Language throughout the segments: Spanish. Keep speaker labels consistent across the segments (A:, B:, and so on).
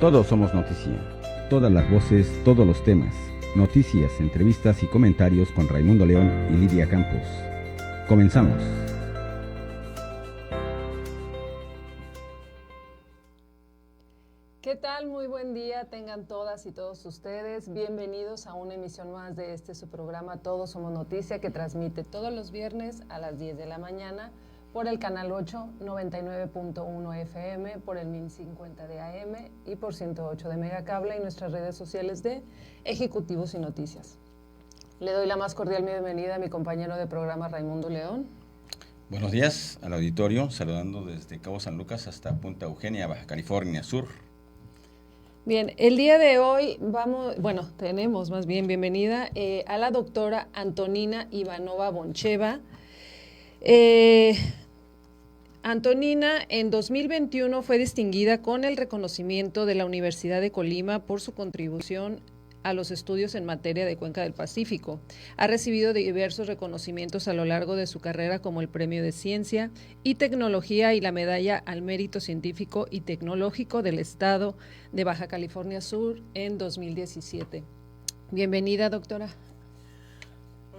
A: Todos somos noticia. Todas las voces, todos los temas. Noticias, entrevistas y comentarios con Raimundo León y Lidia Campos. Comenzamos.
B: ¿Qué tal? Muy buen día tengan todas y todos ustedes. Bienvenidos a una emisión más de su programa Todos Somos Noticia, que transmite todos los viernes a las 10 de la mañana por el canal 8, 99.1 FM, por el 1050 de AM y por 108 de Megacable y nuestras redes sociales de Ejecutivos y Noticias. Le doy la más cordial bienvenida a mi compañero de programa Raimundo León.
C: Buenos días al auditorio, saludando desde Cabo San Lucas hasta Punta Eugenia, Baja California Sur.
B: Bien, el día de hoy tenemos más bien bienvenida a la doctora Antonina Ivanova Boncheva. Antonina en 2021 fue distinguida con el reconocimiento de la Universidad de Colima por su contribución a los estudios en materia de Cuenca del Pacífico. Ha recibido diversos reconocimientos a lo largo de su carrera, como el Premio de Ciencia y Tecnología y la Medalla al Mérito Científico y Tecnológico del Estado de Baja California Sur en 2017. Bienvenida, doctora.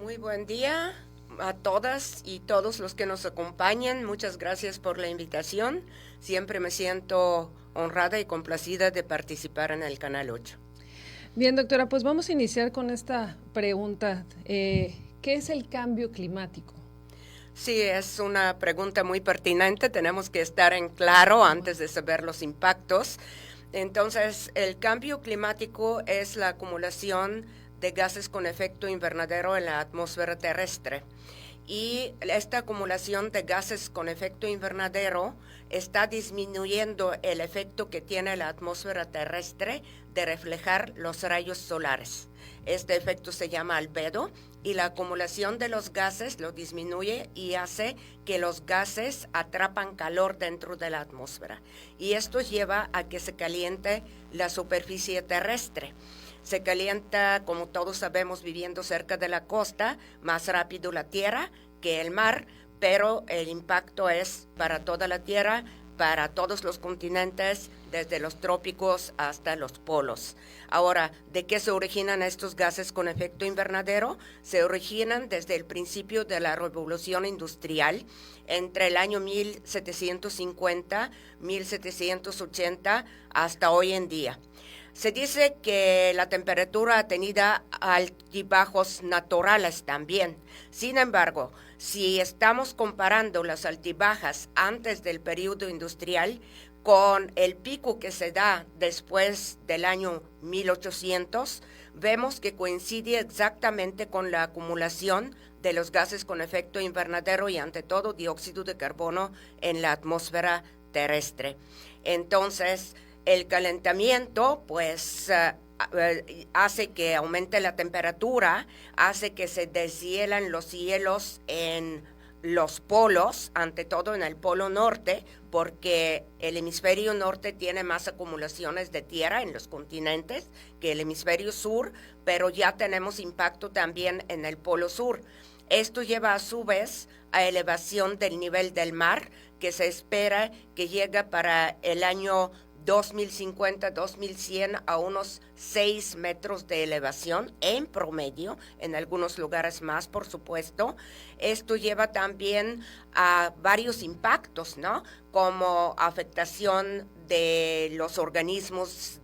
D: Muy buen día a todas y todos los que nos acompañan. Muchas gracias por la invitación. Siempre me siento honrada y complacida de participar en el Canal 8.
B: Bien, doctora, pues vamos a iniciar con esta pregunta. ¿Qué es el cambio climático?
D: Sí, es una pregunta muy pertinente. Tenemos que estar en claro antes de saber los impactos. Entonces, el cambio climático es la acumulación de gases con efecto invernadero en la atmósfera terrestre. Y esta acumulación de gases con efecto invernadero está disminuyendo el efecto que tiene la atmósfera terrestre de reflejar los rayos solares. Este efecto se llama albedo y la acumulación de los gases lo disminuye y hace que los gases atrapan calor dentro de la atmósfera. Y esto lleva a que se caliente la superficie terrestre. Se calienta, como todos sabemos, viviendo cerca de la costa, más rápido la tierra que el mar, pero el impacto es para toda la tierra, para todos los continentes, desde los trópicos hasta los polos. Ahora, ¿de qué se originan estos gases con efecto invernadero? Se originan desde el principio de la revolución industrial, entre el año 1750, 1780, hasta hoy en día. Se dice que la temperatura ha tenido altibajos naturales también. Sin embargo, si estamos comparando las altibajas antes del periodo industrial con el pico que se da después del año 1800, vemos que coincide exactamente con la acumulación de los gases con efecto invernadero y ante todo dióxido de carbono en la atmósfera terrestre. Entonces, el calentamiento, pues, hace que aumente la temperatura, hace que se deshielan los hielos en los polos, ante todo en el polo norte, porque el hemisferio norte tiene más acumulaciones de tierra en los continentes que el hemisferio sur, pero ya tenemos impacto también en el polo sur. Esto lleva a su vez a elevación del nivel del mar, que se espera que llegue para el año 2050-2100 a unos 6 metros de elevación en promedio, en algunos lugares más, por supuesto. Esto lleva también a varios impactos, ¿no? Como afectación de los organismos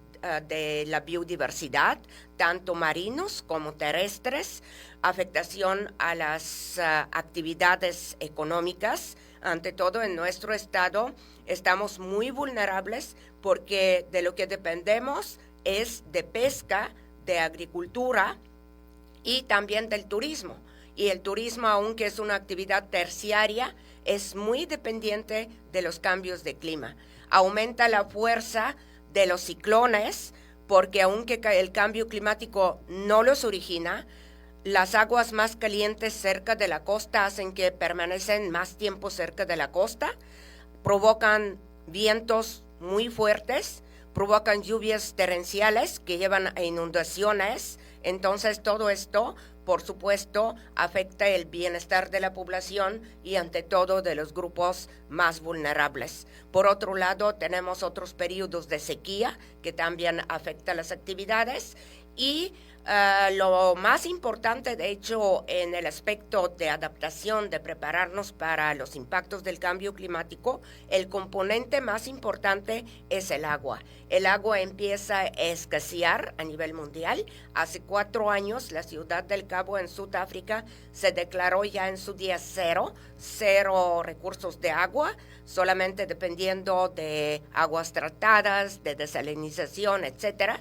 D: de la biodiversidad, tanto marinos como terrestres, afectación a las actividades económicas. Ante todo, en nuestro estado estamos muy vulnerables porque de lo que dependemos es de pesca, de agricultura y también del turismo. Y el turismo, aunque es una actividad terciaria, es muy dependiente de los cambios de clima. Aumenta la fuerza de los ciclones porque aunque el cambio climático no los origina, las aguas más calientes cerca de la costa hacen que permanecen más tiempo cerca de la costa, provocan vientos muy fuertes, provocan lluvias torrenciales que llevan a inundaciones. Entonces todo esto por supuesto, afecta el bienestar de la población y ante todo de los grupos más vulnerables. Por otro lado, tenemos otros periodos de sequía que también afectan las actividades y lo más importante, de hecho, en el aspecto de adaptación, de prepararnos para los impactos del cambio climático, el componente más importante es el agua. El agua empieza a escasear a nivel mundial. Hace 4 años, la ciudad del Cabo en Sudáfrica se declaró ya en su día cero recursos de agua, solamente dependiendo de aguas tratadas, de desalinización, etcétera.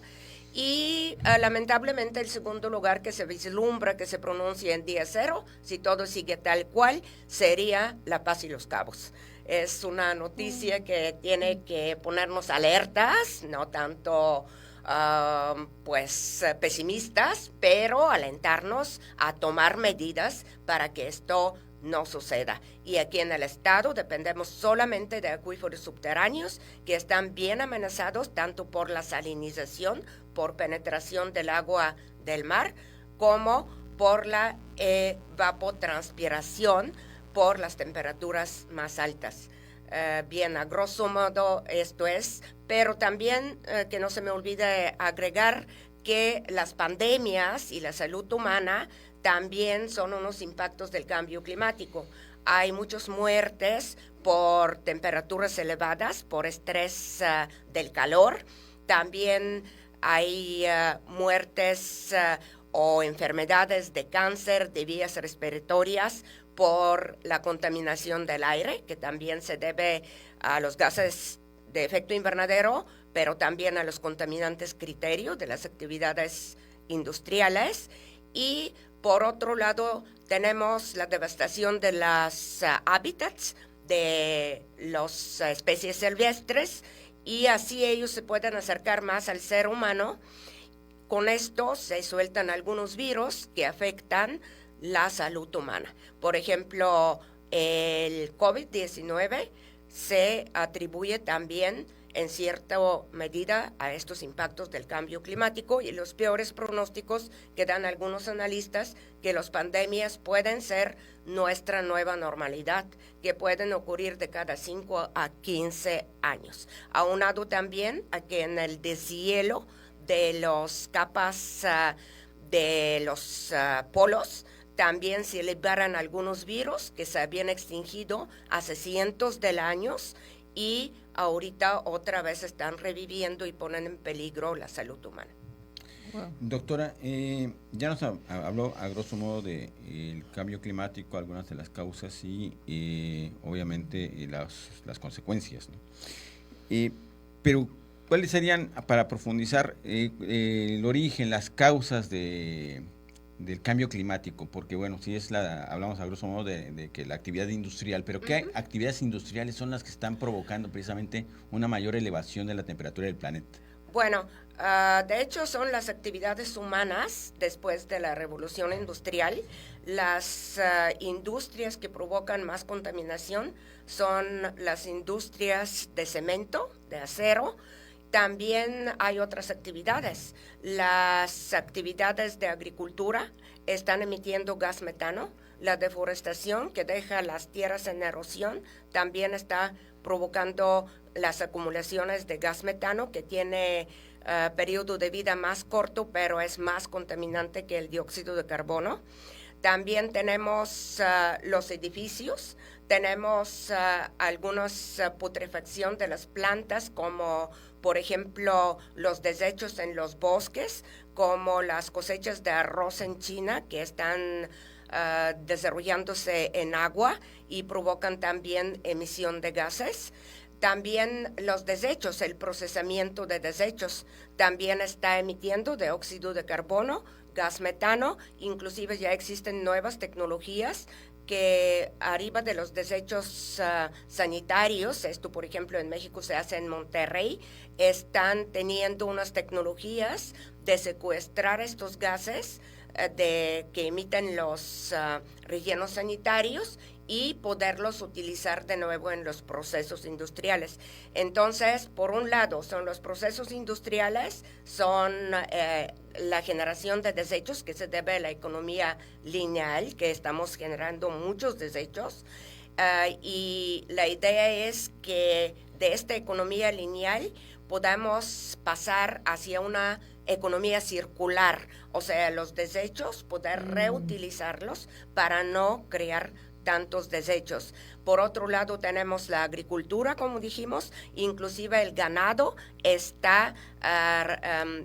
D: Y lamentablemente el segundo lugar que se vislumbra que se pronuncia en día cero, si todo sigue tal cual, sería La Paz y Los Cabos. Es una noticia que tiene que ponernos alertas, no tanto pesimistas, pero alentarnos a tomar medidas para que esto no suceda. Y aquí en el estado dependemos solamente de acuíferos subterráneos que están bien amenazados tanto por la salinización, por penetración del agua del mar, como por la evapotranspiración por las temperaturas más altas. Bien, a grosso modo esto es, pero también que no se me olvide agregar que las pandemias y la salud humana también son unos impactos del cambio climático. Hay muchas muertes por temperaturas elevadas, por estrés del calor. También hay muertes o enfermedades de cáncer de vías respiratorias por la contaminación del aire, que también se debe a los gases de efecto invernadero, pero también a los contaminantes criterio de las actividades industriales. Y por otro lado, tenemos la devastación de los hábitats de las especies silvestres y así ellos se pueden acercar más al ser humano. Con esto se sueltan algunos virus que afectan la salud humana. Por ejemplo, el COVID-19 se atribuye también en cierta medida a estos impactos del cambio climático y los peores pronósticos que dan algunos analistas que las pandemias pueden ser nuestra nueva normalidad, que pueden ocurrir de cada 5 a 15 años. Aunado también a que en el deshielo de las capas de los polos también se liberan algunos virus que se habían extinguido hace cientos de años y ahorita otra vez están reviviendo y ponen en peligro la salud humana.
C: Wow. Doctora, ya nos habló a grosso modo del cambio climático, algunas de las causas y obviamente las consecuencias, ¿no? Pero, ¿cuáles serían, para profundizar, el origen, las causas del cambio climático? Porque bueno, sí hablamos a grosso modo de que la actividad industrial, pero ¿qué actividades industriales son las que están provocando precisamente una mayor elevación de la temperatura del planeta?
D: Bueno, de hecho son las actividades humanas después de la revolución industrial. Las industrias que provocan más contaminación son las industrias de cemento, de acero. También hay otras actividades. Las actividades de agricultura están emitiendo gas metano. La deforestación que deja las tierras en erosión también está provocando las acumulaciones de gas metano que tiene periodo de vida más corto, pero es más contaminante que el dióxido de carbono. También tenemos los edificios, tenemos algunas putrefacción de las plantas, como por ejemplo los desechos en los bosques, como las cosechas de arroz en China que están desarrollándose en agua y provocan también emisión de gases. También los desechos, el procesamiento de desechos también está emitiendo dióxido de carbono, gas metano, inclusive ya existen nuevas tecnologías que arriba de los desechos sanitarios, esto por ejemplo en México se hace en Monterrey, están teniendo unas tecnologías de secuestrar estos gases que emiten los rellenos sanitarios y poderlos utilizar de nuevo en los procesos industriales. Entonces, por un lado, son los procesos industriales, son la generación de desechos que se debe a la economía lineal, que estamos generando muchos desechos, y la idea es que de esta economía lineal podamos pasar hacia una economía circular, o sea, los desechos, poder reutilizarlos para no crear tantos desechos. Por otro lado, tenemos la agricultura, como dijimos, inclusive el ganado está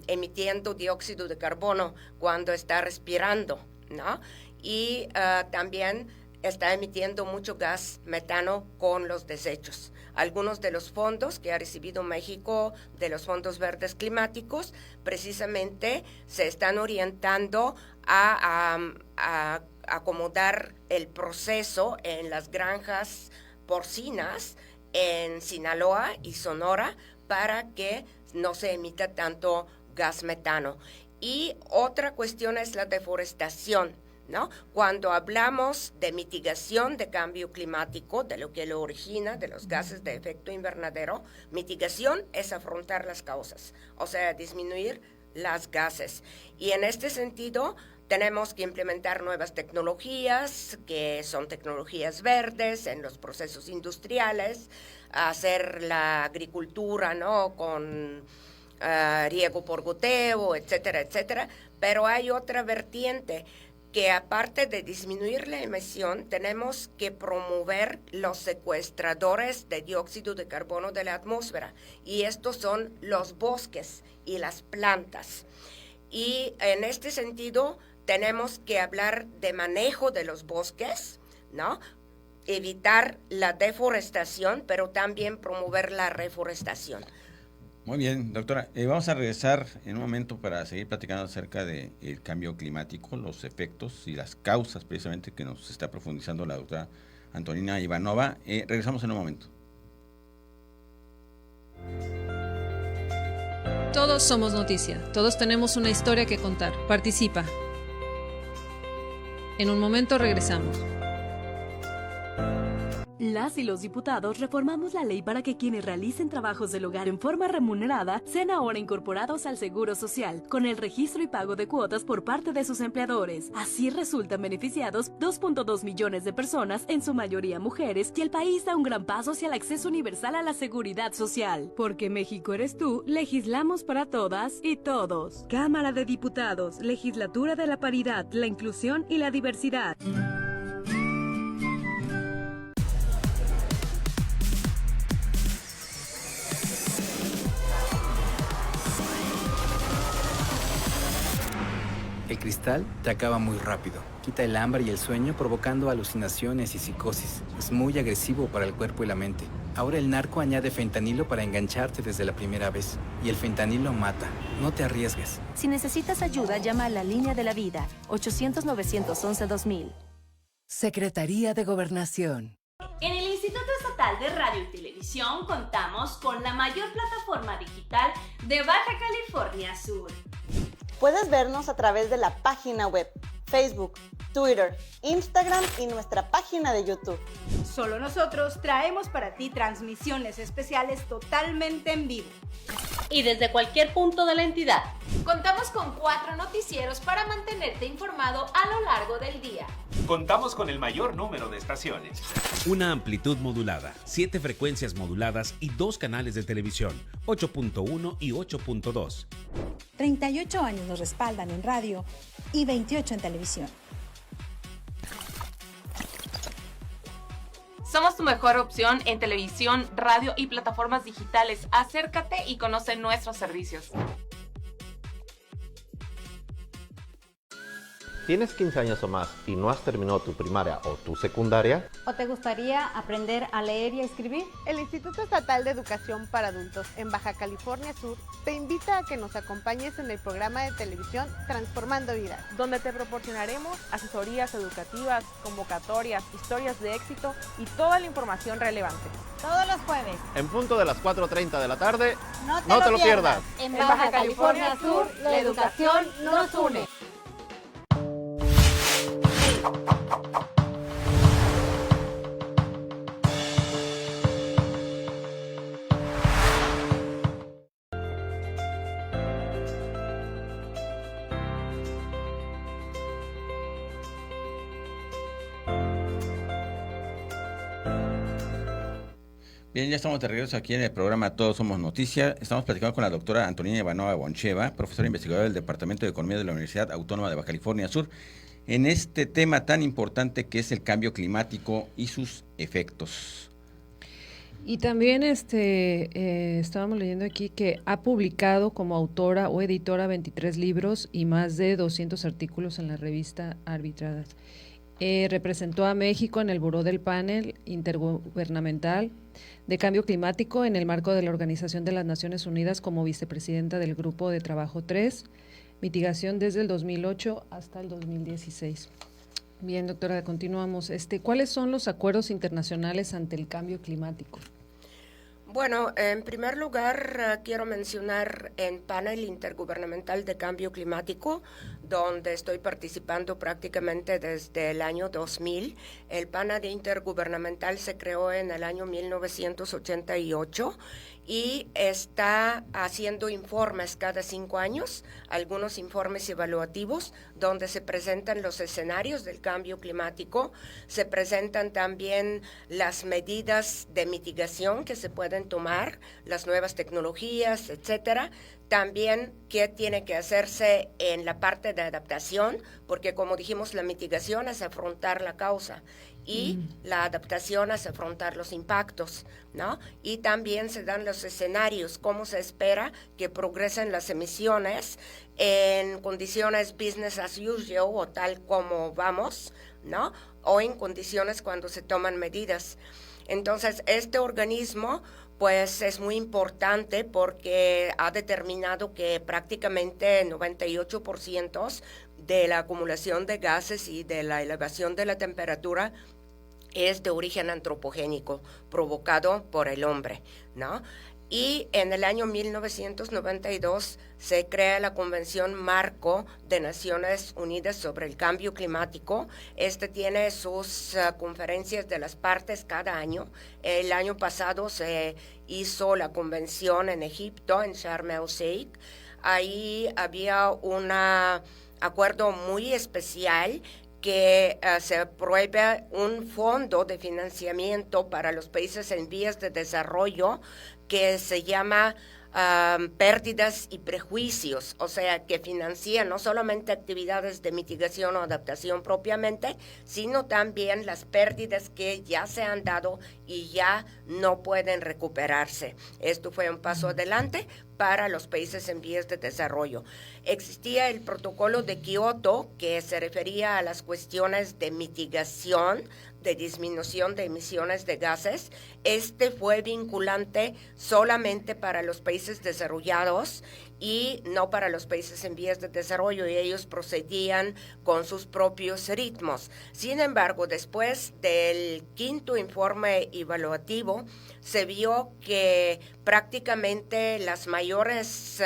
D: emitiendo dióxido de carbono cuando está respirando, ¿no? Y también está emitiendo mucho gas metano con los desechos. Algunos de los fondos que ha recibido México, de los fondos verdes climáticos, precisamente se están orientando a acomodar el proceso en las granjas porcinas en Sinaloa y Sonora para que no se emita tanto gas metano. Y otra cuestión es la deforestación, ¿no? Cuando hablamos de mitigación de cambio climático, de lo que lo origina, de los gases de efecto invernadero, mitigación es afrontar las causas, o sea, disminuir las gases. Y en este sentido, tenemos que implementar nuevas tecnologías, que son tecnologías verdes en los procesos industriales, hacer la agricultura, ¿no?, con riego por goteo, etcétera, etcétera. Pero hay otra vertiente, que aparte de disminuir la emisión, tenemos que promover los secuestradores de dióxido de carbono de la atmósfera, y estos son los bosques y las plantas. Y en este sentido, tenemos que hablar de manejo de los bosques, ¿no? Evitar la deforestación, pero también promover la reforestación.
C: Muy bien, doctora. Vamos a regresar en un momento para seguir platicando acerca del cambio climático, los efectos y las causas precisamente que nos está profundizando la doctora Antonina Ivanova. Regresamos en un momento.
B: Todos somos noticia, todos tenemos una historia que contar. Participa. En un momento regresamos.
E: Las y los diputados reformamos la ley para que quienes realicen trabajos del hogar en forma remunerada sean ahora incorporados al Seguro Social, con el registro y pago de cuotas por parte de sus empleadores. Así resultan beneficiados 2.2 millones de personas, en su mayoría mujeres, y el país da un gran paso hacia el acceso universal a la seguridad social. Porque México eres tú, legislamos para todas y todos. Cámara de Diputados, Legislatura de la Paridad, la Inclusión y la Diversidad.
F: El cristal te acaba muy rápido. Quita el hambre y el sueño, provocando alucinaciones y psicosis. Es muy agresivo para el cuerpo y la mente. Ahora el narco añade fentanilo para engancharte desde la primera vez. Y el fentanilo mata. No te arriesgues.
G: Si necesitas ayuda, llama a la Línea de la Vida, 800-911-2000.
H: Secretaría de Gobernación.
I: En el Instituto Estatal de Radio y Televisión contamos con la mayor plataforma digital de Baja California Sur.
J: Puedes vernos a través de la página web, Facebook, Twitter, Instagram y nuestra página de YouTube.
K: Solo nosotros traemos para ti transmisiones especiales totalmente en vivo.
I: Y desde cualquier punto de la entidad.
L: Contamos con 4 noticieros para mantenerte informado a lo largo del día.
M: Contamos con el mayor número de estaciones.
N: Una amplitud modulada, 7 frecuencias moduladas y 2 canales de televisión, 8.1 y 8.2.
O: 38 años nos respaldan en radio y 28 en televisión.
P: Somos tu mejor opción en televisión, radio y plataformas digitales. Acércate y conoce nuestros servicios.
Q: ¿Tienes 15 años o más y no has terminado tu primaria o tu secundaria?
R: ¿O te gustaría aprender a leer y a escribir?
S: El Instituto Estatal de Educación para Adultos en Baja California Sur te invita a que nos acompañes en el programa de televisión Transformando Vidas,
T: donde te proporcionaremos asesorías educativas, convocatorias, historias de éxito y toda la información relevante.
R: Todos los jueves.
Q: En punto de las 4:30 de la tarde,
R: no
Q: te lo pierdas.
R: En Baja California Sur, la educación nos une.
C: Bien, ya estamos de regreso aquí en el programa Todos Somos Noticia. Estamos platicando con la doctora Antonina Ivanova Boncheva, profesora investigadora del Departamento de Economía de la Universidad Autónoma de Baja California Sur, en este tema tan importante que es el cambio climático y sus efectos.
B: Y también estábamos leyendo aquí que ha publicado como autora o editora 23 libros y más de 200 artículos en la revista Arbitradas. Representó a México en el Buró del Panel Intergubernamental de Cambio Climático en el marco de la Organización de las Naciones Unidas como vicepresidenta del Grupo de Trabajo 3, mitigación desde el 2008 hasta el 2016. Bien, doctora, continuamos. ¿Cuáles son los acuerdos internacionales ante el cambio climático?
D: Bueno, en primer lugar, quiero mencionar el Panel Intergubernamental de Cambio Climático, donde estoy participando prácticamente desde el año 2000. El Panel Intergubernamental se creó en el año 1988 y está haciendo informes cada 5 años, algunos informes evaluativos, donde se presentan los escenarios del cambio climático, se presentan también las medidas de mitigación que se pueden tomar, las nuevas tecnologías, etcétera. También qué tiene que hacerse en la parte de adaptación, porque como dijimos, la mitigación es afrontar la causa y la adaptación es afrontar los impactos, ¿no? Y también se dan los escenarios, cómo se espera que progresen las emisiones en condiciones business as usual o tal como vamos, ¿no? O en condiciones cuando se toman medidas. Entonces, este organismo pues es muy importante porque ha determinado que prácticamente 98% de la acumulación de gases y de la elevación de la temperatura es de origen antropogénico, provocado por el hombre, ¿no? Y en el año 1992 se crea la Convención Marco de Naciones Unidas sobre el Cambio Climático. Tiene sus conferencias de las partes cada año. El año pasado se hizo la convención en Egipto, en Sharm el Sheikh. Ahí había un acuerdo muy especial que se prohíbe un fondo de financiamiento para los países en vías de desarrollo que se llama pérdidas y prejuicios, o sea, que financia no solamente actividades de mitigación o adaptación propiamente, sino también las pérdidas que ya se han dado y ya no pueden recuperarse. Esto fue un paso adelante para los países en vías de desarrollo. Existía el protocolo de Kioto, que se refería a las cuestiones de mitigación, de disminución de emisiones de gases. Fue vinculante solamente para los países desarrollados y no para los países en vías de desarrollo, y ellos procedían con sus propios ritmos. Sin embargo, después del 5º informe evaluativo, se vio que prácticamente las mayores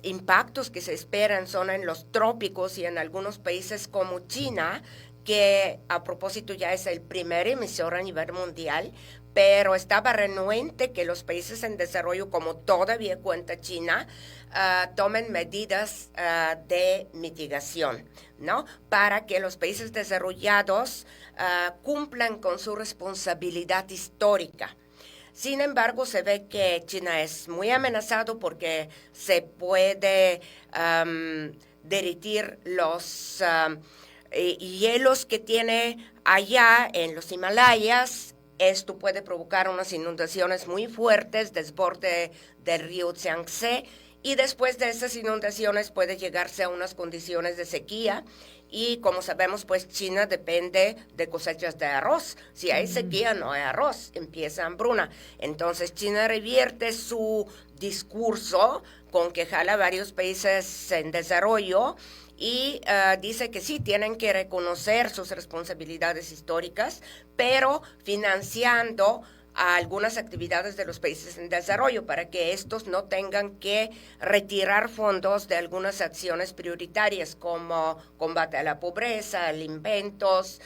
D: impactos que se esperan son en los trópicos y en algunos países como China, que a propósito ya es el primer emisor a nivel mundial, pero estaba renuente que los países en desarrollo, como todavía cuenta China, tomen medidas de mitigación, ¿no? Para que los países desarrollados cumplan con su responsabilidad histórica. Sin embargo, se ve que China es muy amenazado porque se puede derretir los hielos que tiene allá en los Himalayas. Esto puede provocar unas inundaciones muy fuertes, desborde del río Yangtze, y después de esas inundaciones puede llegarse a unas condiciones de sequía. Y como sabemos, pues China depende de cosechas de arroz. Si hay sequía, no hay arroz, empieza hambruna. Entonces China revierte su discurso con que jala a varios países en desarrollo y dice que sí, tienen que reconocer sus responsabilidades históricas, pero financiando a algunas actividades de los países en desarrollo para que estos no tengan que retirar fondos de algunas acciones prioritarias como combate a la pobreza, alimentos,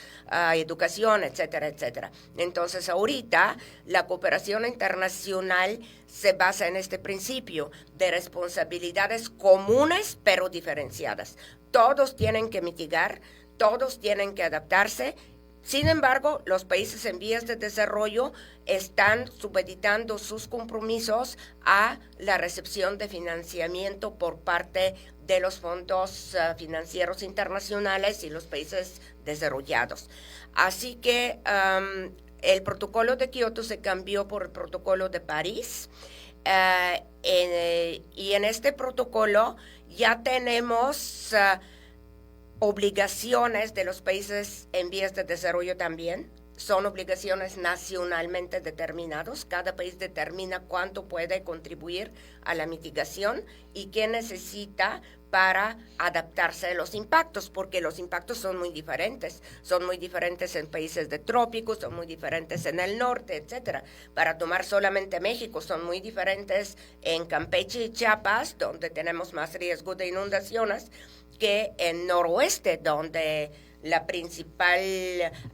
D: educación, etcétera, etcétera. Entonces, ahorita la cooperación internacional se basa en este principio de responsabilidades comunes pero diferenciadas. Todos tienen que mitigar, todos tienen que adaptarse, Sin embargo, los países en vías de desarrollo están supeditando sus compromisos a la recepción de financiamiento por parte de los fondos financieros internacionales y los países desarrollados. Así que el protocolo de Kioto se cambió por el protocolo de París, y en este protocolo ya tenemos obligaciones de los países en vías de desarrollo también. Son obligaciones nacionalmente determinadas. Cada país determina cuánto puede contribuir a la mitigación y qué necesita para adaptarse a los impactos, porque los impactos son muy diferentes. Son muy diferentes en países de trópicos, son muy diferentes en el norte, etcétera. Para tomar solamente México, son muy diferentes en Campeche y Chiapas, donde tenemos más riesgo de inundaciones, que en noroeste, donde la principal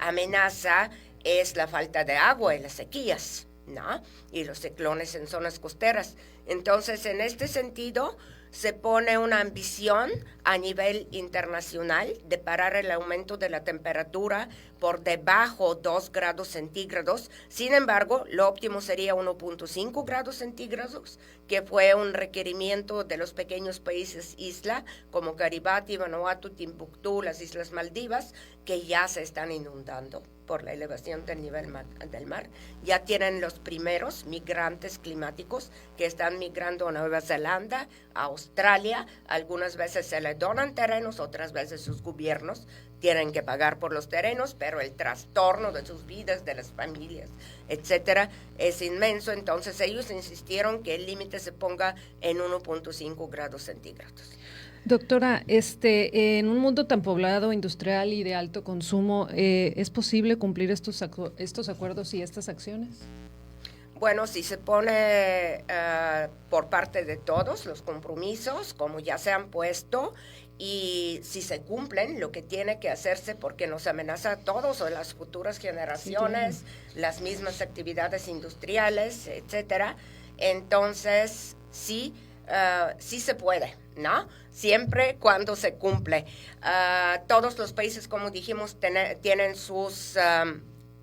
D: amenaza es la falta de agua y las sequías, ¿no? Y los ciclones en zonas costeras. Entonces, en este sentido, se pone una ambición a nivel internacional de parar el aumento de la temperatura por debajo de 2 grados centígrados. Sin embargo, lo óptimo sería 1.5 grados centígrados, que fue un requerimiento de los pequeños países isla, como Kiribati, Vanuatu, Timbuktu, las Islas Maldivas, que ya se están inundando por la elevación del nivel del mar. Ya tienen los primeros migrantes climáticos que están migrando a Nueva Zelanda, a Australia. Algunas veces se les donan terrenos, otras veces sus gobiernos tienen que pagar por los terrenos, pero el trastorno de sus vidas, de las familias, etcétera, es inmenso. Entonces ellos insistieron que el límite se ponga en 1.5 grados centígrados.
B: Doctora, en un mundo tan poblado, industrial y de alto consumo, ¿es posible cumplir estos acuerdos y estas acciones?
D: Bueno, si se pone por parte de todos los compromisos, como ya se han puesto, y si se cumplen lo que tiene que hacerse, porque nos amenaza a todos o las futuras generaciones, sí, las mismas actividades industriales, etcétera, entonces sí se puede, ¿no? Siempre cuando se cumple. Todos los países, como dijimos, tienen sus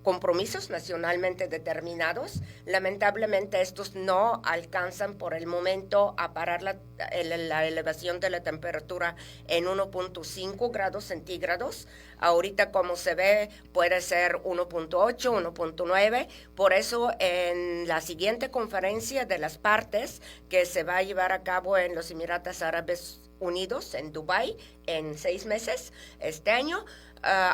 D: compromisos nacionalmente determinados. Lamentablemente estos no alcanzan por el momento a parar la elevación de la temperatura en 1.5 grados centígrados. Ahorita, como se ve, puede ser 1.8, 1.9. Por eso en la siguiente conferencia de las partes, que se va a llevar a cabo en los Emiratos Árabes Unidos, en Dubái, en 6 meses este año,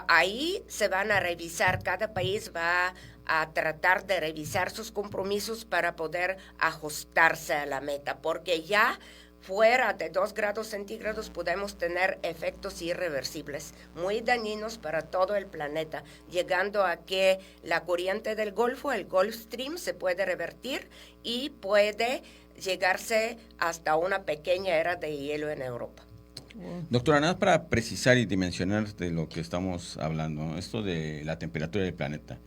D: ahí se van a revisar, cada país va a tratar de revisar sus compromisos para poder ajustarse a la meta, porque ya fuera de 2 grados centígrados podemos tener efectos irreversibles, muy dañinos para todo el planeta, llegando a que la corriente del Golfo, el Gulf Stream, se puede revertir y puede llegarse hasta una pequeña era de hielo en Europa.
C: Doctora, nada para precisar y dimensionar de lo que estamos hablando, ¿no? Esto de la temperatura del planeta.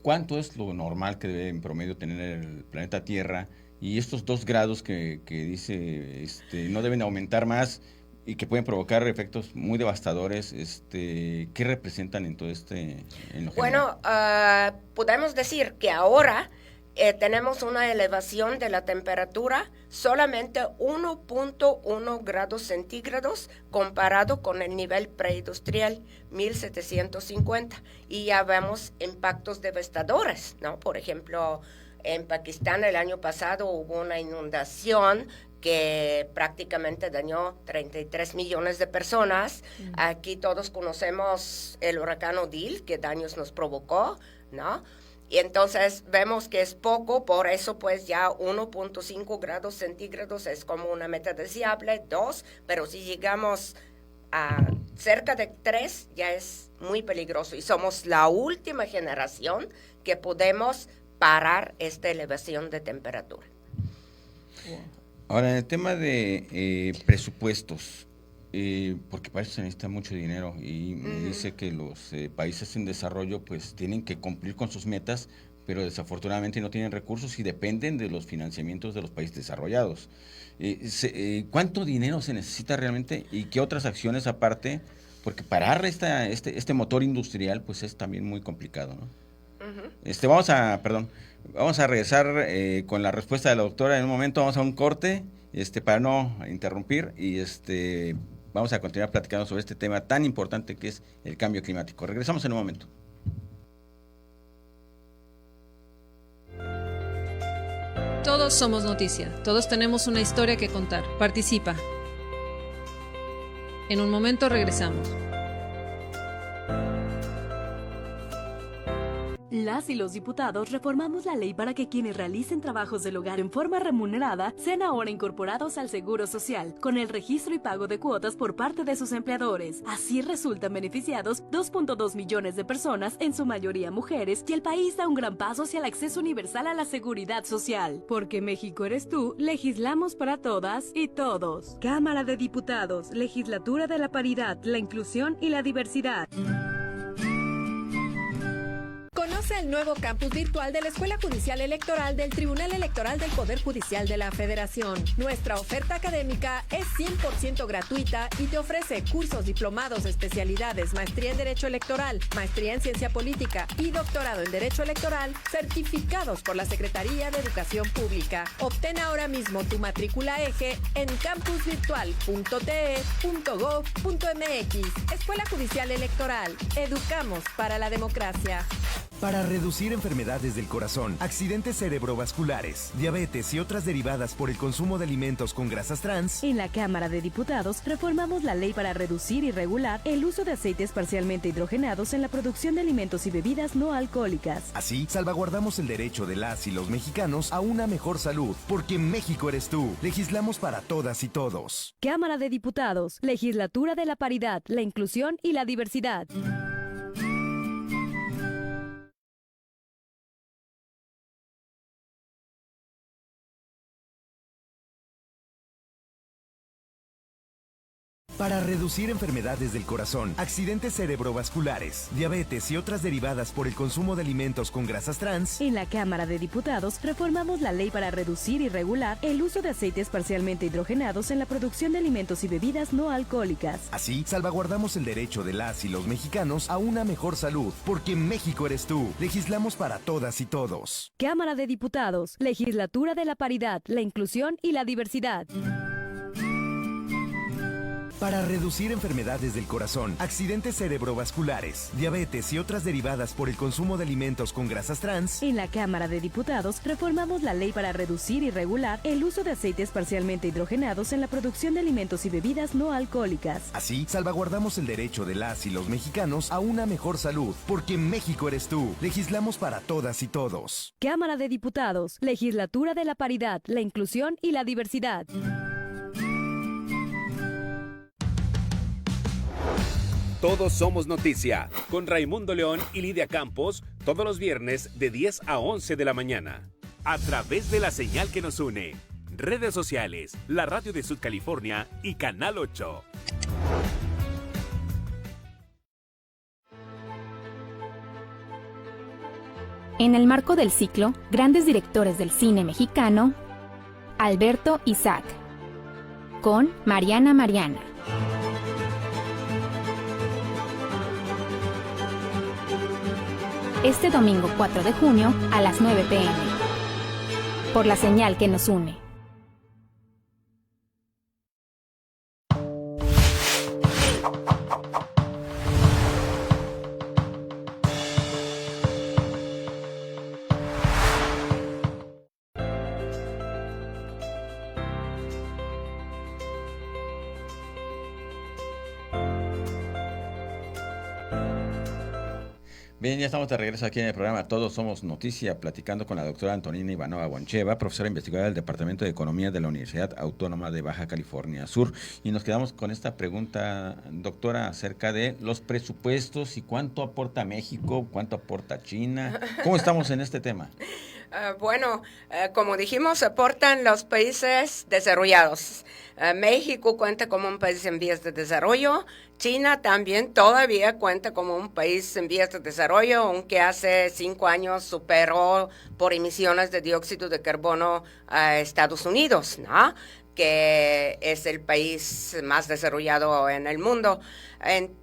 C: ¿Cuánto es lo normal que debe en promedio tener el planeta Tierra? Y estos 2 grados que dice no deben aumentar más y que pueden provocar efectos muy devastadores, ¿qué representan en todo en lo
D: general? Bueno, podemos decir que ahora tenemos una elevación de la temperatura solamente 1.1 grados centígrados comparado con el nivel preindustrial 1750, y ya vemos impactos devastadores, ¿no? Por ejemplo, en Pakistán el año pasado hubo una inundación que prácticamente dañó 33 millones de personas. Aquí todos conocemos el huracán Odile, qué daños nos provocó, ¿no? Y entonces vemos que es poco, por eso pues ya 1.5 grados centígrados es como una meta deseable, 2, pero si llegamos a cerca de 3 ya es muy peligroso y somos la última generación que podemos parar esta elevación de temperatura.
C: Ahora, en el tema de presupuestos, porque para eso se necesita mucho dinero y me dice que los países en desarrollo pues tienen que cumplir con sus metas, pero desafortunadamente no tienen recursos y dependen de los financiamientos de los países desarrollados. ¿Cuánto dinero se necesita realmente y qué otras acciones aparte porque parar este motor industrial pues es también muy complicado, ¿no? Vamos a regresar con la respuesta de la doctora en un momento. Vamos a un corte para no interrumpir y vamos a continuar platicando sobre este tema tan importante que es el cambio climático. Regresamos en un momento.
B: Todos somos noticia, todos tenemos una historia que contar. Participa. En un momento regresamos.
E: Las y los diputados reformamos la ley para que quienes realicen trabajos del hogar en forma remunerada sean ahora incorporados al Seguro Social, con el registro y pago de cuotas por parte de sus empleadores. Así resultan beneficiados 2.2 millones de personas, en su mayoría mujeres, y el país da un gran paso hacia el acceso universal a la seguridad social. Porque México eres tú, legislamos para todas y todos. Cámara de Diputados, Legislatura de la Paridad, la Inclusión y la Diversidad.
O: Conoce el nuevo campus virtual de la Escuela Judicial Electoral del Tribunal Electoral del Poder Judicial de la Federación. Nuestra oferta académica es 100% gratuita y te ofrece cursos, diplomados, especialidades, maestría en Derecho Electoral, maestría en Ciencia Política y doctorado en Derecho Electoral, certificados por la Secretaría de Educación Pública. Obtén ahora mismo tu matrícula eje en campusvirtual.te.gov.mx. Escuela Judicial Electoral. Educamos para la democracia.
U: Para reducir enfermedades del corazón, accidentes cerebrovasculares, diabetes y otras derivadas por el consumo de alimentos con grasas trans,
E: en la Cámara de Diputados reformamos la ley para reducir y regular el uso de aceites parcialmente hidrogenados en la producción de alimentos y bebidas no alcohólicas.
U: Así, salvaguardamos el derecho de las y los mexicanos a una mejor salud, porque México eres tú. Legislamos para todas y todos.
E: Cámara de Diputados, Legislatura de la Paridad, la Inclusión y la Diversidad.
U: Para reducir enfermedades del corazón, accidentes cerebrovasculares, diabetes y otras derivadas por el consumo de alimentos con grasas trans,
E: en la Cámara de Diputados reformamos la ley para reducir y regular el uso de aceites parcialmente hidrogenados en la producción de alimentos y bebidas no alcohólicas.
U: Así, salvaguardamos el derecho de las y los mexicanos a una mejor salud, porque México eres tú. Legislamos para todas y todos.
E: Cámara de Diputados, Legislatura de la Paridad, la Inclusión y la Diversidad.
U: Para reducir enfermedades del corazón, accidentes cerebrovasculares, diabetes y otras derivadas por el consumo de alimentos con grasas trans,
E: en la Cámara de Diputados reformamos la ley para reducir y regular el uso de aceites parcialmente hidrogenados en la producción de alimentos y bebidas no alcohólicas.
U: Así, salvaguardamos el derecho de las y los mexicanos a una mejor salud, porque México eres tú. Legislamos para todas y todos.
E: Cámara de Diputados, Legislatura de la Paridad, la Inclusión y la Diversidad.
N: Todos somos noticia, con Raimundo León y Lidia Campos, todos los viernes de 10 a 11 de la mañana. A través de la señal que nos une, redes sociales, la radio de Sud California y Canal 8.
V: En el marco del ciclo Grandes Directores del Cine Mexicano, Alberto Isaac, con Mariana Mariana. Este domingo 4 de junio a las 9 p.m. por la señal que nos une.
C: Bien, ya estamos de regreso aquí en el programa Todos Somos Noticia, platicando con la doctora Antonina Ivanova Guancheva, profesora investigadora del Departamento de Economía de la Universidad Autónoma de Baja California Sur. Y nos quedamos con esta pregunta, doctora, acerca de los presupuestos y cuánto aporta México, cuánto aporta China. ¿Cómo estamos en este tema?
D: Como dijimos, aportan los países desarrollados. México cuenta como un país en vías de desarrollo. China también todavía cuenta como un país en vías de desarrollo, aunque hace 5 años superó por emisiones de dióxido de carbono a Estados Unidos, ¿no? que es el país más desarrollado en el mundo.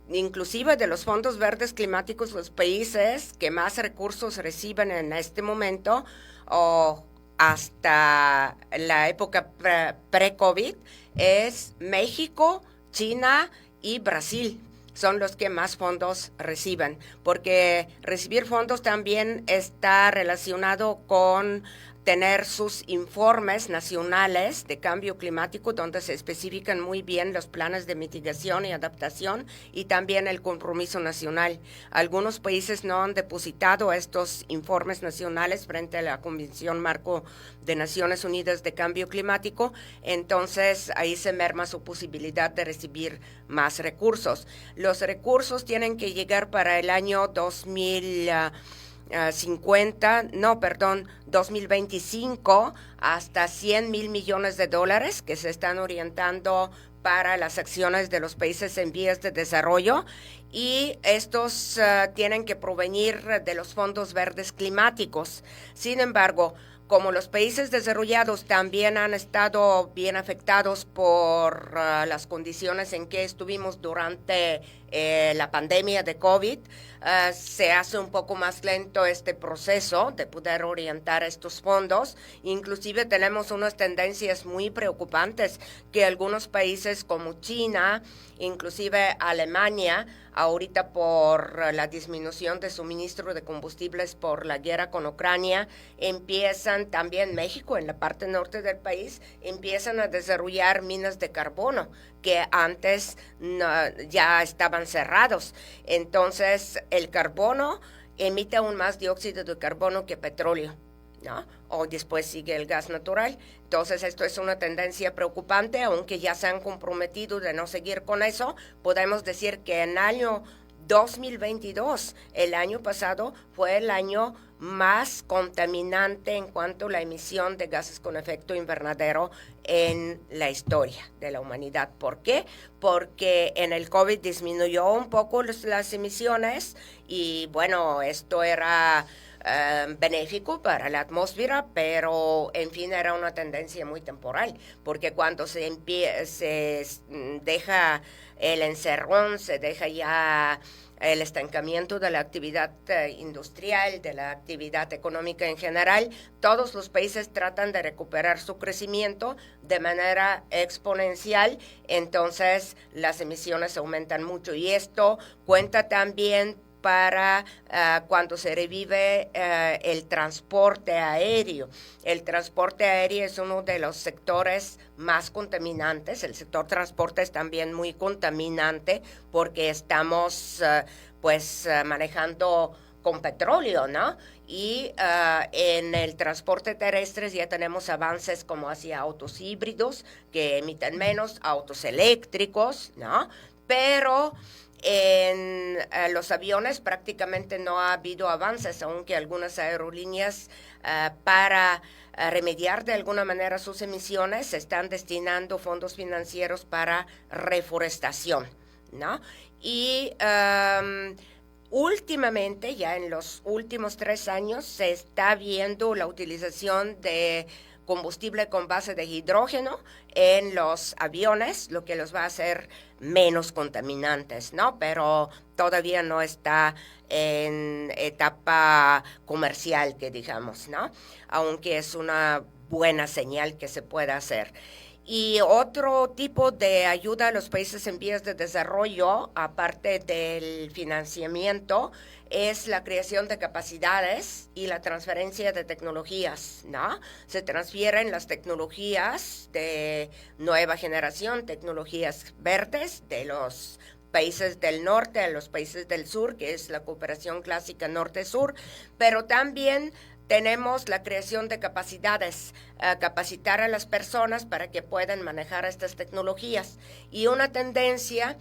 D: Inclusive de los fondos verdes climáticos, los países que más recursos reciben en este momento o hasta la época pre-COVID es México, China y Brasil. Son los que más fondos reciben, porque recibir fondos también está relacionado con tener sus informes nacionales de cambio climático, donde se especifican muy bien los planes de mitigación y adaptación y también el compromiso nacional. Algunos países no han depositado estos informes nacionales frente a la Convención Marco de Naciones Unidas de Cambio Climático, entonces ahí se merma su posibilidad de recibir más recursos. Los recursos tienen que llegar para el año 2025 hasta 100 mil millones de dólares que se están orientando para las acciones de los países en vías de desarrollo, y estos tienen que provenir de los fondos verdes climáticos. Sin embargo, como los países desarrollados también han estado bien afectados por las condiciones en que estuvimos durante la pandemia de COVID, se hace un poco más lento este proceso de poder orientar estos fondos. Inclusive tenemos unas tendencias muy preocupantes que algunos países como China, inclusive Alemania, ahorita por la disminución de suministro de combustibles por la guerra con Ucrania, empiezan, también México en la parte norte del país, empiezan a desarrollar minas de carbono que antes ya estaban cerrados. Entonces el carbono emite aún más dióxido de carbono que petróleo, ¿no? O después sigue el gas natural. Entonces esto es una tendencia preocupante, aunque ya se han comprometido de no seguir con eso. Podemos decir que en el año 2022, el año pasado, fue el año más contaminante en cuanto a la emisión de gases con efecto invernadero en la historia de la humanidad. ¿Por qué? Porque en el COVID disminuyó un poco las emisiones y bueno, esto era benéfico para la atmósfera, pero en fin era una tendencia muy temporal, porque cuando se deja el encerrón, se deja ya el estancamiento de la actividad industrial, de la actividad económica en general, todos los países tratan de recuperar su crecimiento de manera exponencial, entonces las emisiones aumentan mucho y esto cuenta también para cuando se revive el transporte aéreo. El transporte aéreo es uno de los sectores más contaminantes. El sector transporte es también muy contaminante porque estamos manejando con petróleo, ¿no? Y en el transporte terrestre ya tenemos avances como hacia autos híbridos que emiten menos, autos eléctricos, ¿no? Pero en los aviones prácticamente no ha habido avances, aunque algunas aerolíneas para remediar de alguna manera sus emisiones están destinando fondos financieros para reforestación, ¿no? Y últimamente, ya en los últimos 3 años, se está viendo la utilización de combustible con base de hidrógeno en los aviones, lo que los va a hacer menos contaminantes, ¿no? Pero todavía no está en etapa comercial, que digamos, ¿no? Aunque es una buena señal que se pueda hacer. Y otro tipo de ayuda a los países en vías de desarrollo, aparte del financiamiento, es la creación de capacidades y la transferencia de tecnologías, ¿no? Se transfieren las tecnologías de nueva generación, tecnologías verdes de los países del norte a los países del sur, que es la cooperación clásica norte-sur, pero también tenemos la creación de capacidades, capacitar a las personas para que puedan manejar estas tecnologías. Y una tendencia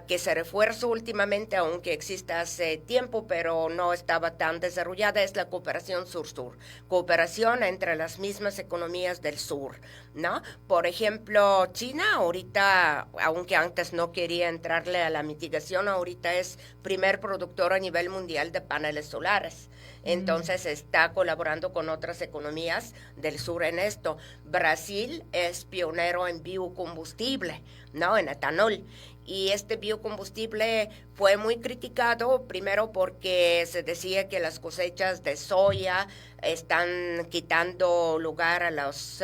D: que se refuerza últimamente, aunque exista hace tiempo, pero no estaba tan desarrollada, es la cooperación sur-sur, cooperación entre las mismas economías del sur, ¿no? Por ejemplo, China ahorita, aunque antes no quería entrarle a la mitigación, ahorita es primer productor a nivel mundial de paneles solares. Entonces está colaborando con otras economías del sur en esto. Brasil es pionero en biocombustible, ¿no? En etanol. Y este biocombustible fue muy criticado, primero porque se decía que las cosechas de soya están quitando lugar a las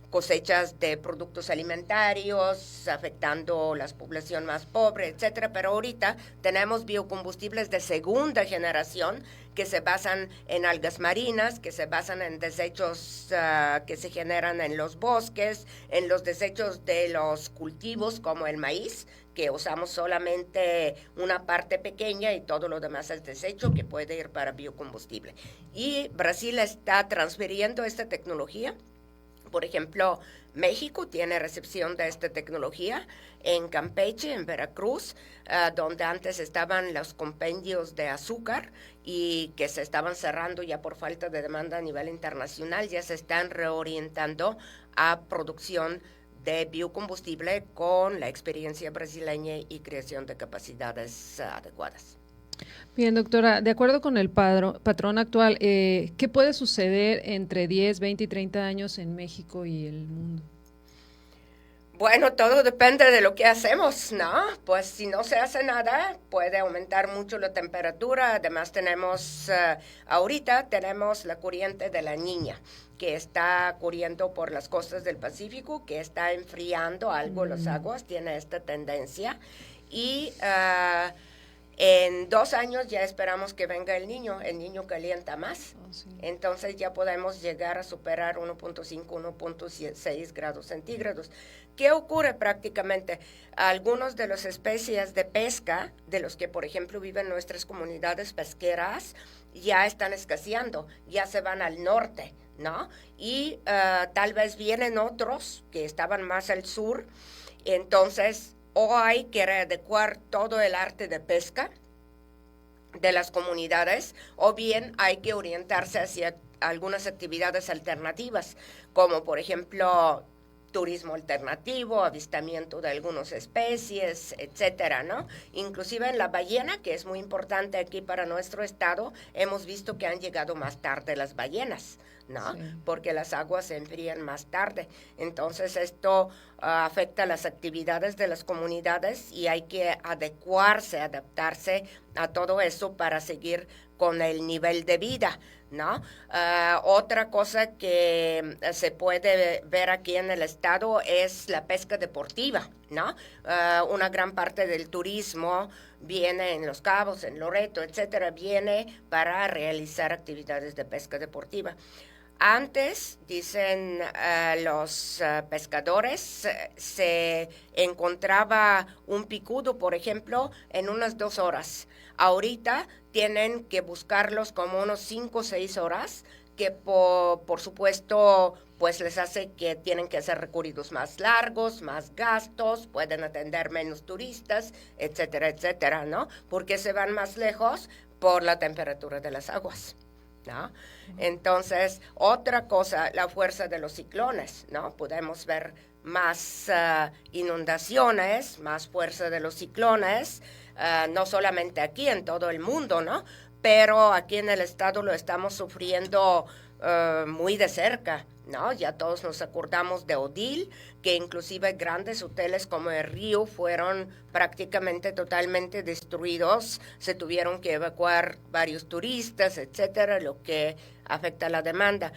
D: cosechas de productos alimentarios, afectando la población más pobre, etcétera. Pero ahorita tenemos biocombustibles de segunda generación que se basan en algas marinas, que se basan en desechos que se generan en los bosques, en los desechos de los cultivos como el maíz, que usamos solamente una parte pequeña y todo lo demás es desecho que puede ir para biocombustible. Y Brasil está transfiriendo esta tecnología. Por ejemplo, México tiene recepción de esta tecnología en Campeche, en Veracruz, donde antes estaban los compendios de azúcar y que se estaban cerrando ya por falta de demanda a nivel internacional, ya se están reorientando a producción de biocombustible con la experiencia brasileña y creación de capacidades adecuadas.
B: Bien, doctora, de acuerdo con el patrón actual, ¿qué puede suceder entre 10, 20 y 30 años en México y el mundo?
D: Bueno, todo depende de lo que hacemos, ¿no? Pues si no se hace nada, puede aumentar mucho la temperatura. Además ahorita tenemos la corriente de la Niña, que está corriendo por las costas del Pacífico, que está enfriando algo las aguas, tiene esta tendencia. Y en 2 años ya esperamos que venga el niño calienta más, entonces ya podemos llegar a superar 1.5, 1.6 grados centígrados. ¿Qué ocurre prácticamente? Algunos de las especies de pesca, de los que por ejemplo viven nuestras comunidades pesqueras, ya están escaseando, ya se van al norte, ¿no? Y tal vez vienen otros que estaban más al sur, entonces o hay que readecuar todo el arte de pesca de las comunidades, o bien hay que orientarse hacia algunas actividades alternativas, como por ejemplo turismo alternativo, avistamiento de algunas especies, etcétera, ¿no? Inclusive en la ballena, que es muy importante aquí para nuestro estado, hemos visto que han llegado más tarde las ballenas, ¿no? Sí. Porque las aguas se enfrían más tarde. Entonces esto afecta las actividades de las comunidades y hay que adaptarse a todo eso para seguir con el nivel de vida, ¿no? Otra cosa que se puede ver aquí en el estado es la pesca deportiva, ¿no? Una gran parte del turismo viene en Los Cabos, en Loreto, etcétera, viene para realizar actividades de pesca deportiva. Antes, dicen los pescadores, se encontraba un picudo, por ejemplo, en unas 2 horas. Ahorita tienen que buscarlos como unos 5 o 6 horas, que por supuesto pues les hace que tienen que hacer recorridos más largos, más gastos, pueden atender menos turistas, etcétera, etcétera, ¿no? Porque se van más lejos por la temperatura de las aguas, ¿no? Entonces, otra cosa, la fuerza de los ciclones, ¿no? Podemos ver más inundaciones, más fuerza de los ciclones, no solamente aquí, en todo el mundo, ¿no? Pero aquí en el estado lo estamos sufriendo muy de cerca, ¿no? Ya todos nos acordamos de Odil, que inclusive grandes hoteles como el Río fueron prácticamente totalmente destruidos, se tuvieron que evacuar varios turistas, etcétera, lo que afecta la demanda.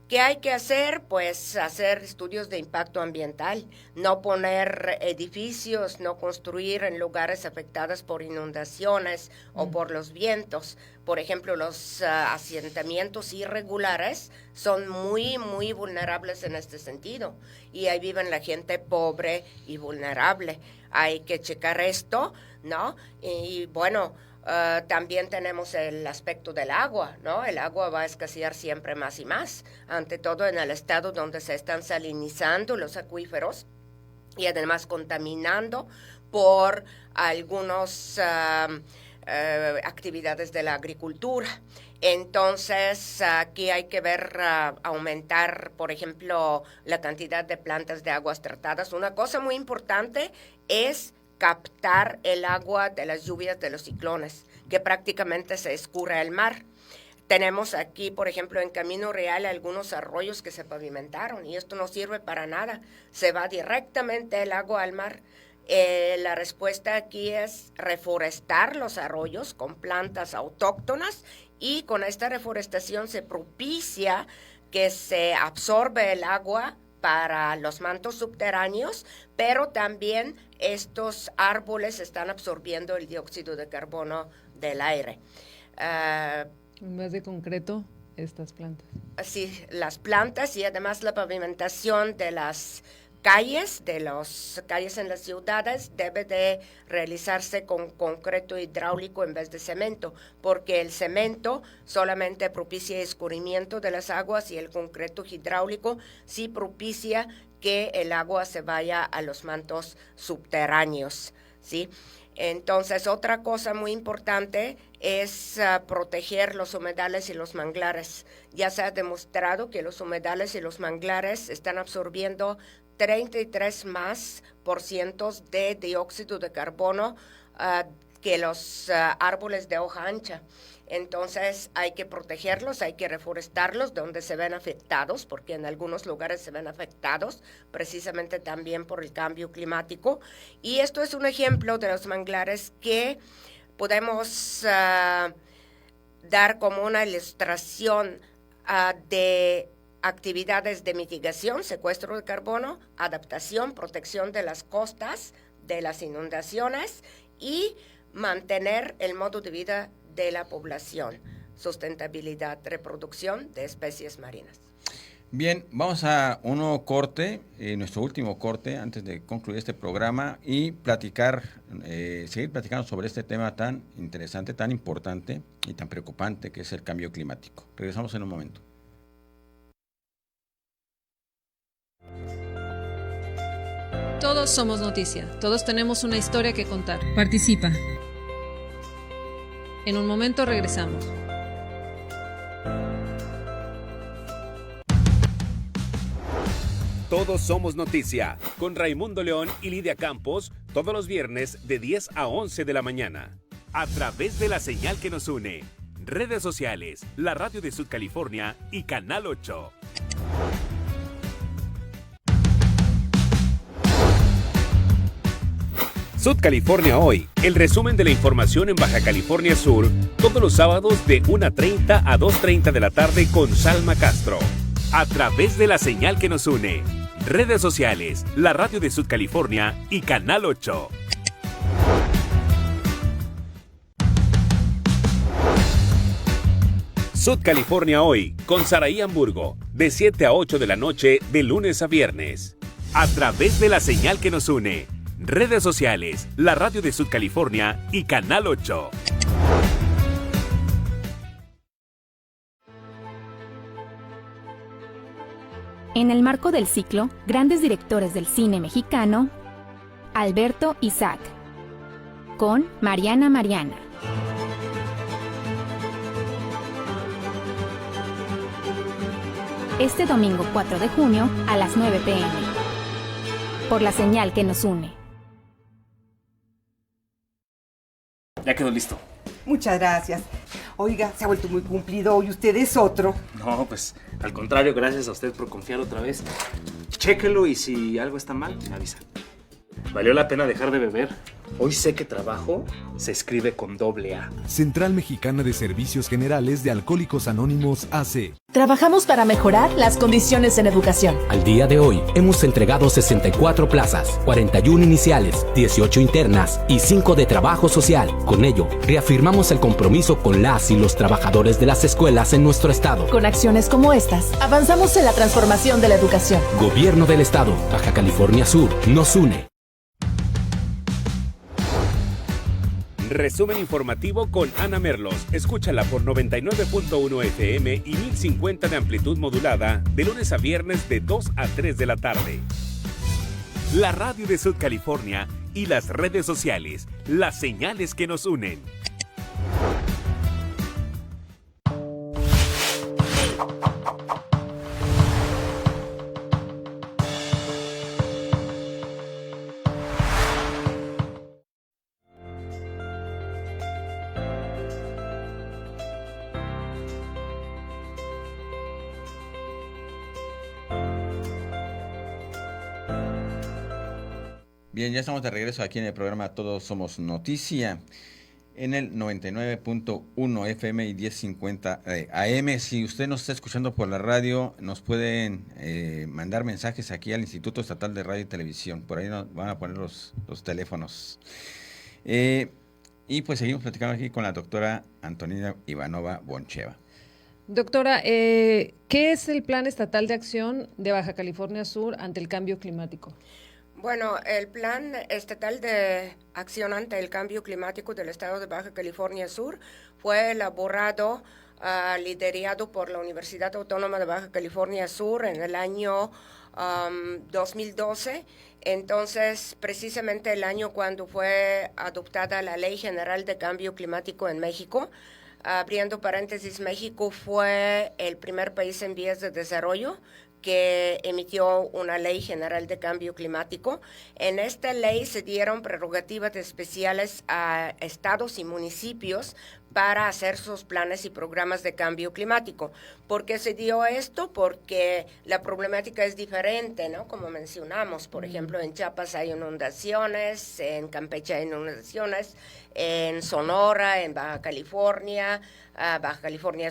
D: ¿Qué hay que hacer? Pues hacer estudios de impacto ambiental, no poner edificios, no construir en lugares afectados por inundaciones o por los vientos. Por ejemplo, los asentamientos irregulares son muy, muy vulnerables en este sentido. Y ahí viven la gente pobre y vulnerable. Hay que checar esto, ¿no? Y bueno, también tenemos el aspecto del agua, ¿no? El agua va a escasear siempre más y más, ante todo en el estado donde se están salinizando los acuíferos y además contaminando por algunas actividades de la agricultura. Entonces, aquí hay que ver aumentar, por ejemplo, la cantidad de plantas de aguas tratadas. Una cosa muy importante es captar el agua de las lluvias de los ciclones, que prácticamente se escurre al mar. tenemos aquí, por ejemplo, en Camino Real algunos arroyos que se pavimentaron y esto no sirve para nada. Se va directamente el agua al mar. La respuesta aquí es reforestar los arroyos con plantas autóctonas y con esta reforestación se propicia que se absorbe el agua para los mantos subterráneos, pero también estos árboles están absorbiendo el dióxido de carbono del aire.
B: En vez de concreto, estas plantas.
D: Sí, las plantas y además la pavimentación de las calles, en las ciudades debe de realizarse con concreto hidráulico en vez de cemento, porque el cemento solamente propicia escurrimiento de las aguas y el concreto hidráulico sí propicia que el agua se vaya a los mantos subterráneos, ¿sí? Entonces, otra cosa muy importante es proteger los humedales y los manglares. Ya se ha demostrado que los humedales y los manglares están absorbiendo 33% de dióxido de carbono que los árboles de hoja ancha. Entonces hay que protegerlos, hay que reforestarlos donde se ven afectados, porque en algunos lugares se ven afectados precisamente también por el cambio climático. Y esto es un ejemplo de los manglares que podemos dar como una ilustración de actividades de mitigación, secuestro de carbono, adaptación, protección de las costas, de las inundaciones y mantener el modo de vida de la población, sustentabilidad, reproducción de especies marinas.
C: Bien, vamos a uno corte, nuestro último corte antes de concluir este programa y seguir platicando sobre este tema tan interesante, tan importante y tan preocupante que es el cambio climático. Regresamos en un momento.
B: Todos somos noticia, todos tenemos una historia que contar.
A: Participa.
B: En un momento regresamos.
N: Todos somos noticia, con Raimundo León y Lidia Campos, todos los viernes de 10 a 11 de la mañana. A través de la señal que nos une, redes sociales, la radio de Sud California y Canal 8. Sud California Hoy, el resumen de la información en Baja California Sur, todos los sábados de 1:30 a 2:30 de la tarde con Salma Castro. A través de la señal que nos une, redes sociales, la radio de Sud California y Canal 8. Sud California Hoy, con Saraí Hamburgo, de 7 a 8 de la noche, de lunes a viernes. A través de la señal que nos une, redes sociales, la radio de Sud California y Canal 8.
V: En el marco del ciclo Grandes Directores del Cine Mexicano, Alberto Isaac, con Mariana Mariana. Este domingo 4 de junio a las 9 p.m. Por la señal que nos une.
F: Ya quedó listo.
W: Muchas gracias. Oiga, se ha vuelto muy cumplido y usted es otro.
F: No, pues al contrario, gracias a usted por confiar otra vez. Chéquelo y si algo está mal, me avisa. Valió la pena dejar de beber. Hoy sé que trabajo se escribe con doble A.
U: Central Mexicana de Servicios Generales de Alcohólicos Anónimos AC.
E: Trabajamos para mejorar las condiciones en educación.
X: Al día de hoy, hemos entregado 64 plazas, 41 iniciales, 18 internas y 5 de trabajo social. Con ello, reafirmamos el compromiso con las y los trabajadores de las escuelas en nuestro estado.
E: Con acciones como estas, avanzamos en la transformación de la educación.
X: Gobierno del Estado, Baja California Sur, nos une.
N: Resumen informativo con Ana Merlos. Escúchala por 99.1 FM y 1050 de amplitud modulada de lunes a viernes de 2 a 3 de la tarde. La radio de Sud California y las redes sociales, las señales que nos unen.
C: Bien, ya estamos de regreso aquí en el programa Todos Somos Noticia, en el 99.1 FM y 1050 AM. Si usted nos está escuchando por la radio, nos pueden mandar mensajes aquí al Instituto Estatal de Radio y Televisión. Por ahí nos van a poner los teléfonos. Y pues seguimos platicando aquí con la doctora Antonina Ivanova Boncheva.
B: Doctora, ¿qué es el Plan Estatal de Acción de Baja California Sur ante el cambio climático?
D: Bueno, el Plan Estatal de Acción ante el Cambio Climático del Estado de Baja California Sur fue elaborado, liderado por la Universidad Autónoma de Baja California Sur en el año 2012. Entonces, precisamente el año cuando fue adoptada la Ley General de Cambio Climático en México. Abriendo paréntesis, México fue el primer país en vías de desarrollo que emitió una ley general de cambio climático. En esta ley se dieron prerrogativas especiales a estados y municipios para hacer sus planes y programas de cambio climático. ¿Por qué se dio esto? Porque la problemática es diferente, ¿no? Como mencionamos, por ejemplo, en Chiapas hay inundaciones, en Campeche hay inundaciones, en Sonora, en Baja California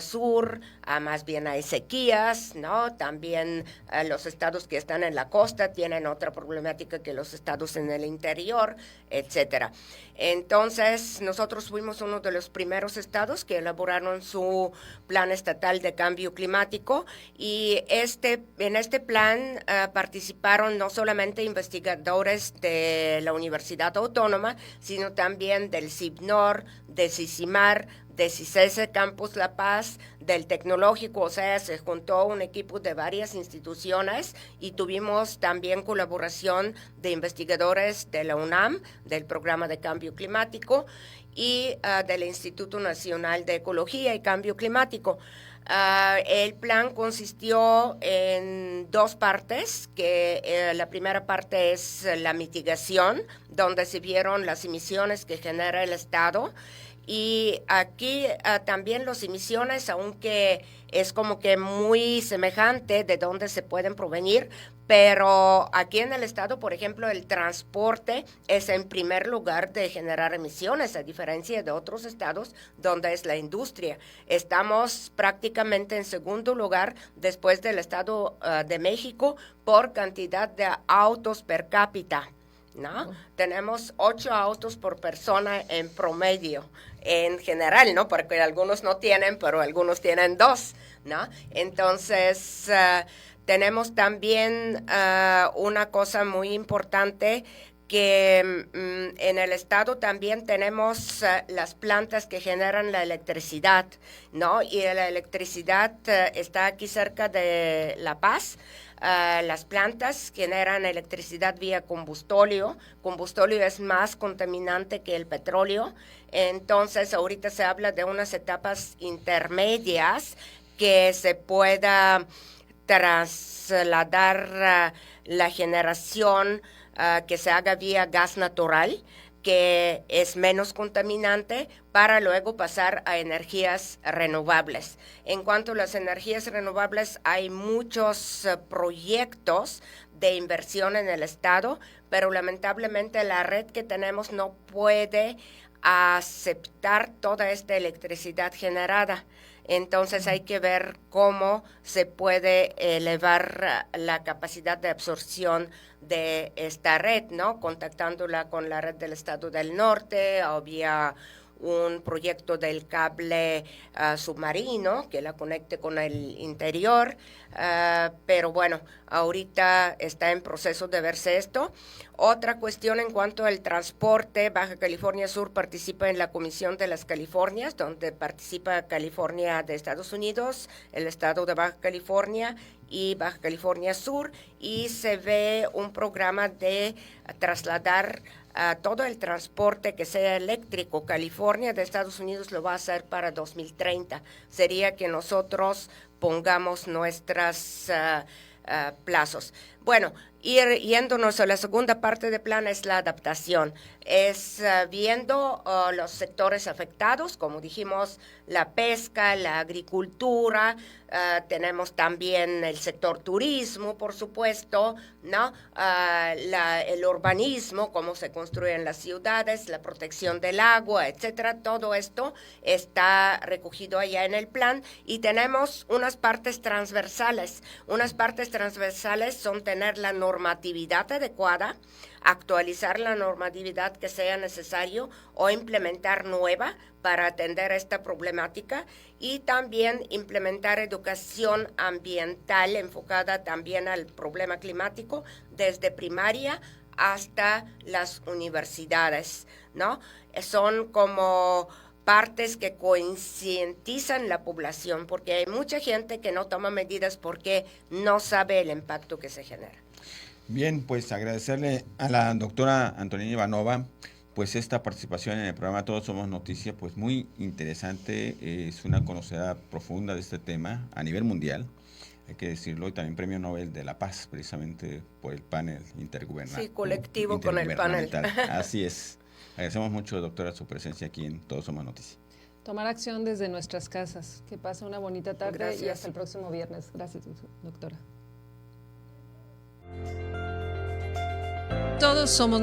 D: Sur, más bien hay sequías, ¿no? También los estados que están en la costa tienen otra problemática que los estados en el interior, etcétera. Entonces, nosotros fuimos uno de los primeros estados que elaboraron su plan estatal de cambio climático y en este plan participaron no solamente investigadores de la Universidad Autónoma, sino también del CIBNOR, de CICIMAR, de CICESE Campus La Paz, del Tecnológico, o sea, se juntó un equipo de varias instituciones y tuvimos también colaboración de investigadores de la UNAM, del Programa de Cambio Climático y del Instituto Nacional de Ecología y Cambio Climático. El plan consistió en dos partes, que la primera parte es la mitigación, donde se vieron las emisiones que genera el Estado. Y aquí también las emisiones, aunque es como que muy semejante de dónde se pueden provenir, pero aquí en el estado, por ejemplo, el transporte es en primer lugar de generar emisiones, a diferencia de otros estados donde es la industria. Estamos prácticamente en segundo lugar después del Estado de México por cantidad de autos per cápita, ¿no? Tenemos 8 autos por persona en promedio, en general, ¿no? Porque algunos no tienen, pero algunos tienen 2, ¿no? Entonces, tenemos también una cosa muy importante que en el estado también tenemos las plantas que generan la electricidad, ¿no? Y la electricidad está aquí cerca de La Paz. Las plantas generan electricidad vía combustóleo. Combustóleo es más contaminante que el petróleo. Entonces, ahorita se habla de unas etapas intermedias que se pueda trasladar la generación que se haga vía gas natural, que es menos contaminante, para luego pasar a energías renovables. En cuanto a las energías renovables, hay muchos proyectos de inversión en el estado, pero lamentablemente la red que tenemos no puede aceptar toda esta electricidad generada. Entonces hay que ver cómo se puede elevar la capacidad de absorción de esta red, ¿no? Contactándola con la red del Estado del Norte, había un proyecto del cable submarino que la conecte con el interior, pero bueno, ahorita está en proceso de verse esto. Otra cuestión en cuanto al transporte, Baja California Sur participa en la Comisión de las Californias, donde participa California de Estados Unidos, el estado de Baja California y Baja California Sur, y se ve un programa de trasladar todo el transporte que sea eléctrico. California de Estados Unidos lo va a hacer para 2030. Sería que nosotros pongamos nuestros plazos. Bueno, yéndonos a la segunda parte del plan es la adaptación. Es viendo los sectores afectados, como dijimos, la pesca, la agricultura, tenemos también el sector turismo, por supuesto, ¿no? El urbanismo, cómo se construyen las ciudades, la protección del agua, etcétera. Todo esto está recogido allá en el plan y tenemos unas partes transversales. Unas partes transversales son tener la normatividad adecuada, actualizar la normatividad que sea necesario o implementar nueva para atender esta problemática y también implementar educación ambiental enfocada también al problema climático desde primaria hasta las universidades, ¿no? Son como partes que concientizan la población porque hay mucha gente que no toma medidas porque no sabe el impacto que se genera.
C: Bien, pues agradecerle a la doctora Antonina Ivanova pues esta participación en el programa Todos Somos Noticia, pues muy interesante, es una conocedora profunda de este tema a nivel mundial, hay que decirlo, y también Premio Nobel de la Paz, precisamente por el panel intergubernamental.
D: Sí, colectivo con el panel.
C: Así es. Agradecemos mucho, doctora, su presencia aquí en Todos Somos Noticia.
B: Tomar acción desde nuestras casas. Que pase una bonita tarde. Gracias. Y hasta el próximo viernes. Gracias, doctora. Todos somos